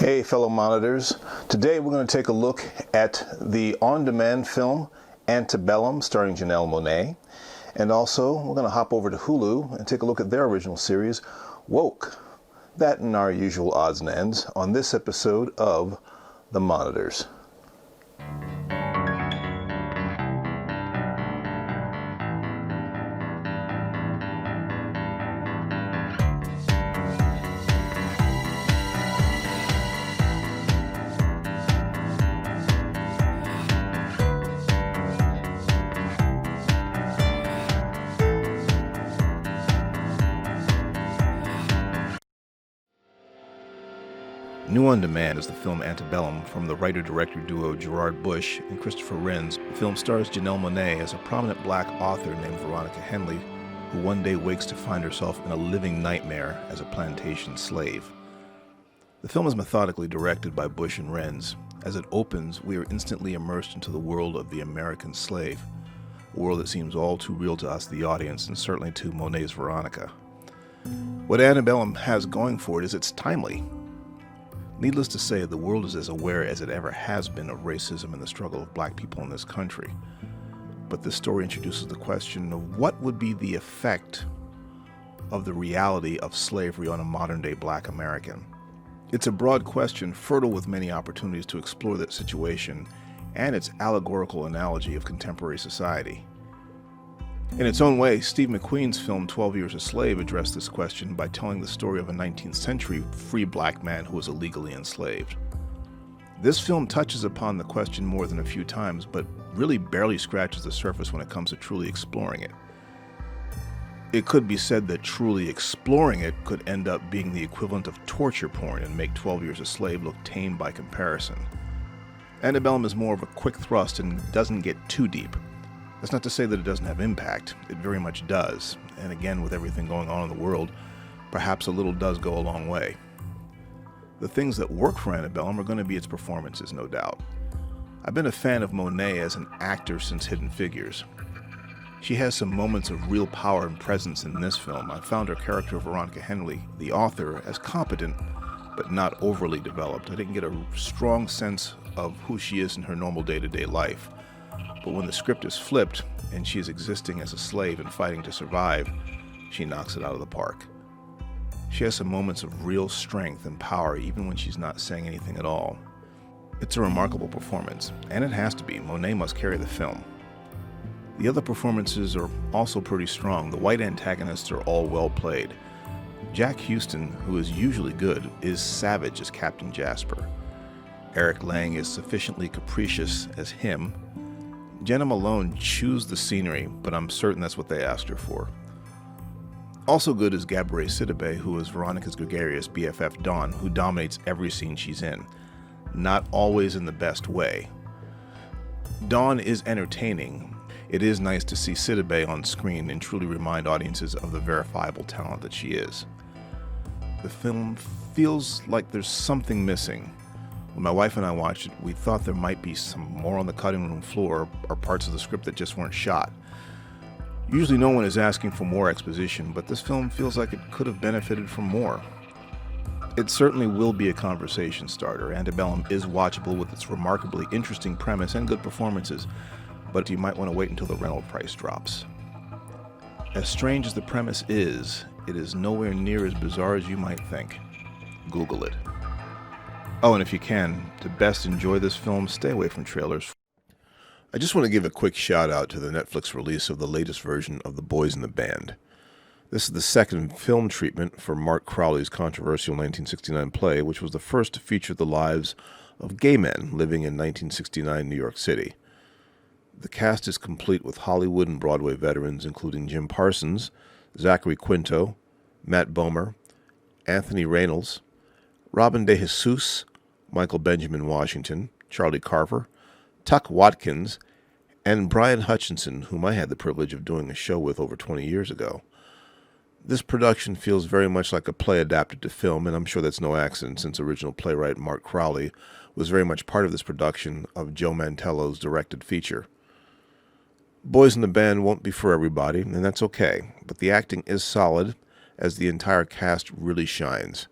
Hey fellow monitors, today we're going to take a look at the on-demand film Antebellum starring Janelle Monáe, and also we're going to hop over to Hulu and take a look at their original series Woke. That and our usual odds and ends on this episode of The Monitors. New on demand is the film Antebellum from the writer-director duo Gerard Bush and Christopher Renz. The film stars Janelle Monáe as a prominent black author named Veronica Henley, who one day wakes to find herself in a living nightmare as a plantation slave. The film is methodically directed by Bush and Renz. As it opens, we are instantly immersed into the world of the American slave, a world that seems all too real to us, the audience, and certainly to Monáe's Veronica. What Antebellum has going for it is it's timely. Needless to say, the world is as aware as it ever has been of racism and the struggle of black people in this country. But this story introduces the question of what would be the effect of the reality of slavery on a modern-day black American. It's a broad question, fertile with many opportunities to explore that situation and its allegorical analogy of contemporary society. In its own way, Steve McQueen's film 12 Years a Slave addressed this question by telling the story of a 19th century free black man who was illegally enslaved. This film touches upon the question more than a few times, but really barely scratches the surface when it comes to truly exploring it. It could be said that truly exploring it could end up being the equivalent of torture porn and make 12 Years a Slave look tame by comparison. Antebellum is more of a quick thrust and doesn't get too deep. That's not to say that it doesn't have impact. It very much does. And again, with everything going on in the world, perhaps a little does go a long way. The things that work for Antebellum are going to be its performances, no doubt. I've been a fan of Monáe as an actor since Hidden Figures. She has some moments of real power and presence in this film. I found her character, Veronica Henley, the author, as competent, but not overly developed. I didn't get a strong sense of who she is in her normal day-to-day life. But when the script is flipped and she is existing as a slave and fighting to survive, she knocks it out of the park. She has some moments of real strength and power even when she's not saying anything at all. It's a remarkable performance, and it has to be. Monáe must carry the film. The other performances are also pretty strong. The white antagonists are all well played. Jack Houston, who is usually good, is savage as Captain Jasper. Eric Lang is sufficiently capricious as him. Jenna Malone chews the scenery, but I'm certain that's what they asked her for. Also good is Gabourey Sidibe, who is Veronica's gregarious BFF Dawn, who dominates every scene she's in. Not always in the best way. Dawn is entertaining. It is nice to see Sidibe on screen and truly remind audiences of the verifiable talent that she is. The film feels like there's something missing. When my wife and I watched it, we thought there might be some more on the cutting room floor or parts of the script that just weren't shot. Usually no one is asking for more exposition, but this film feels like it could have benefited from more. It certainly will be a conversation starter. Antebellum is watchable with its remarkably interesting premise and good performances, but you might want to wait until the rental price drops. As strange as the premise is, it is nowhere near as bizarre as you might think. Google it. Oh, and if you can, to best enjoy this film, stay away from trailers. I just want to give a quick shout out to the Netflix release of the latest version of The Boys in the Band. This is the second film treatment for Mark Crowley's controversial 1969 play, which was the first to feature the lives of gay men living in 1969 New York City. The cast is complete with Hollywood and Broadway veterans, including Jim Parsons, Zachary Quinto, Matt Bomer, Anthony Reynolds, Robin DeJesus, Michael Benjamin Washington, Charlie Carver, Tuck Watkins, and Brian Hutchinson, whom I had the privilege of doing a show with over 20 years ago. This production feels very much like a play adapted to film, and I'm sure that's no accident since original playwright Mark Crowley was very much part of this production of Joe Mantello's directed feature. Boys in the Band won't be for everybody, and that's okay, but the acting is solid, as the entire cast really shines.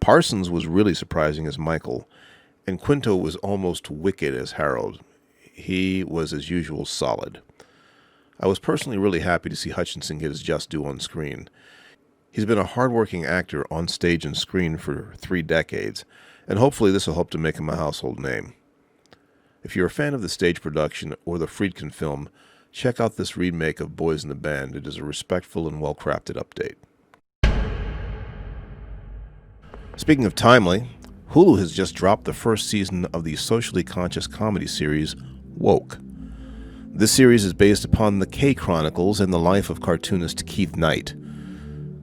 Parsons was really surprising as Michael, and Quinto was almost wicked as Harold. He was, as usual, solid. I was personally really happy to see Hutchinson get his just due on screen. He's been a hard-working actor on stage and screen for 3 decades, and hopefully this will help to make him a household name. If you're a fan of the stage production or the Friedkin film, check out this remake of Boys in the Band. It is a respectful and well-crafted update. Speaking of timely, Hulu has just dropped the first season of the socially conscious comedy series, Woke. This series is based upon the K Chronicles and the life of cartoonist Keith Knight.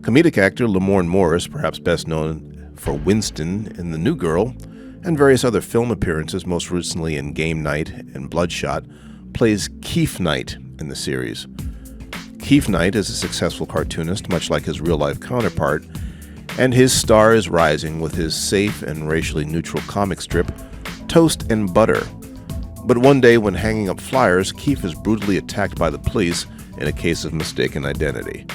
Comedic actor Lamorne Morris, perhaps best known for Winston in The New Girl, and various other film appearances, most recently in Game Night and Bloodshot, plays Keith Knight in the series. Keith Knight is a successful cartoonist, much like his real-life counterpart, and his star is rising with his safe and racially neutral comic strip, Toast and Butter. But one day when hanging up flyers, Keith is brutally attacked by the police in a case of mistaken identity.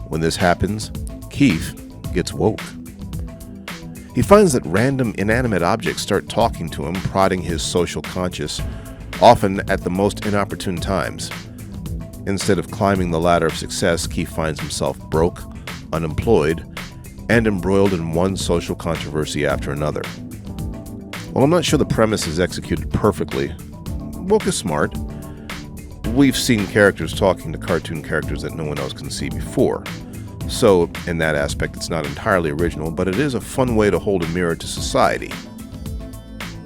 When this happens, Keith gets woke. He finds that random inanimate objects start talking to him, prodding his social conscience, often at the most inopportune times. Instead of climbing the ladder of success, Keith finds himself broke, unemployed, and embroiled in one social controversy after another. While I'm not sure the premise is executed perfectly, Woke is smart. We've seen characters talking to cartoon characters that no one else can see before. So, in that aspect, it's not entirely original, but it is a fun way to hold a mirror to society.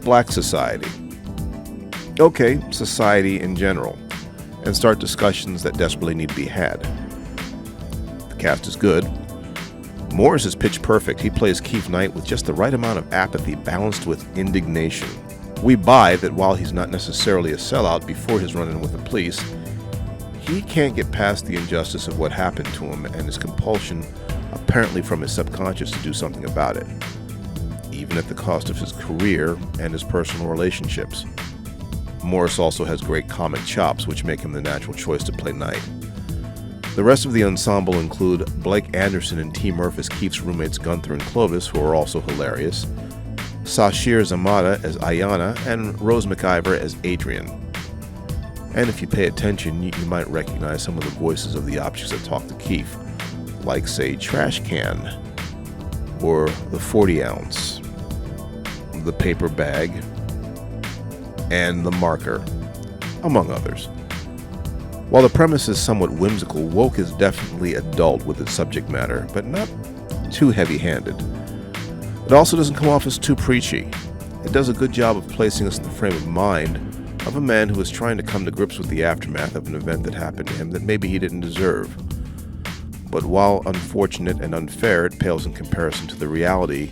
Black society. Okay, society in general. And start discussions that desperately need to be had. The cast is good. Morris is pitch perfect. He plays Keith Knight with just the right amount of apathy balanced with indignation. We buy that while he's not necessarily a sellout before his run-in with the police, he can't get past the injustice of what happened to him and his compulsion, apparently from his subconscious, to do something about it, even at the cost of his career and his personal relationships. Morris also has great comic chops, which make him the natural choice to play Knight. The rest of the ensemble include Blake Anderson and T. Murph as Keith's roommates Gunther and Clovis, who are also hilarious, Sashir Zamata as Ayana, and Rose McIver as Adrian. And if you pay attention, you might recognize some of the voices of the objects that talk to Keith, like, say, Trash Can, or the 40 ounce, the paper bag, and the marker, among others. While the premise is somewhat whimsical, Woke is definitely adult with its subject matter, but not too heavy-handed. It also doesn't come off as too preachy. It does a good job of placing us in the frame of mind of a man who is trying to come to grips with the aftermath of an event that happened to him that maybe he didn't deserve. But while unfortunate and unfair, it pales in comparison to the reality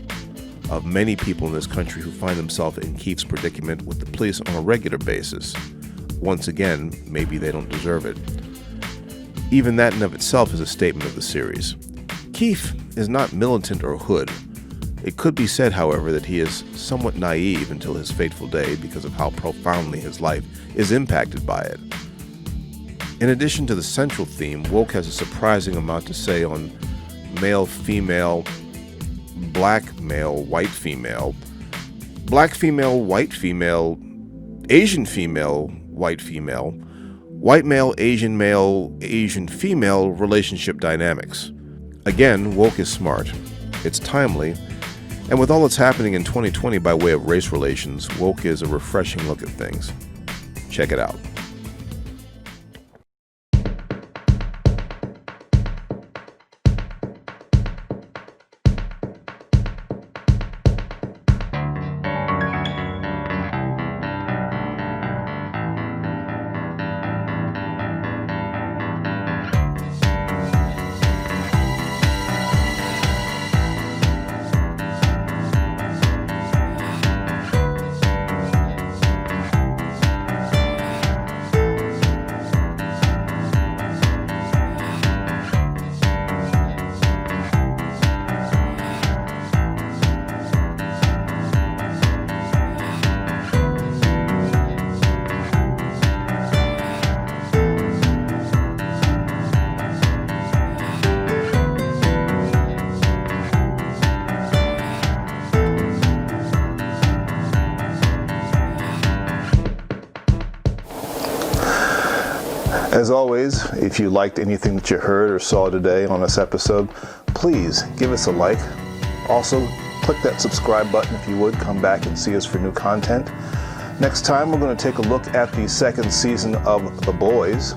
of many people in this country who find themselves in Keith's predicament with the police on a regular basis. Once again, maybe they don't deserve it. Even that in of itself is a statement of the series. Keith is not militant or hood. It could be said, however, that he is somewhat naive until his fateful day because of how profoundly his life is impacted by it. In addition to the central theme, Woke has a surprising amount to say on male, female, black male, white female, black female, white female, Asian female, white female, white male, Asian female relationship dynamics. Again, Woke is smart. It's timely. And with all that's happening in 2020 by way of race relations, Woke is a refreshing look at things. Check it out. As always, if you liked anything that you heard or saw today on this episode, please give us a like. Also, click that subscribe button if you would. Come back and see us for new content. Next time, we're going to take a look at the second season of The Boys,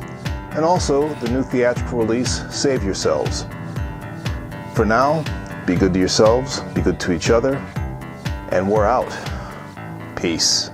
and also the new theatrical release, Save Yourselves. For now, be good to yourselves, be good to each other, and we're out. Peace.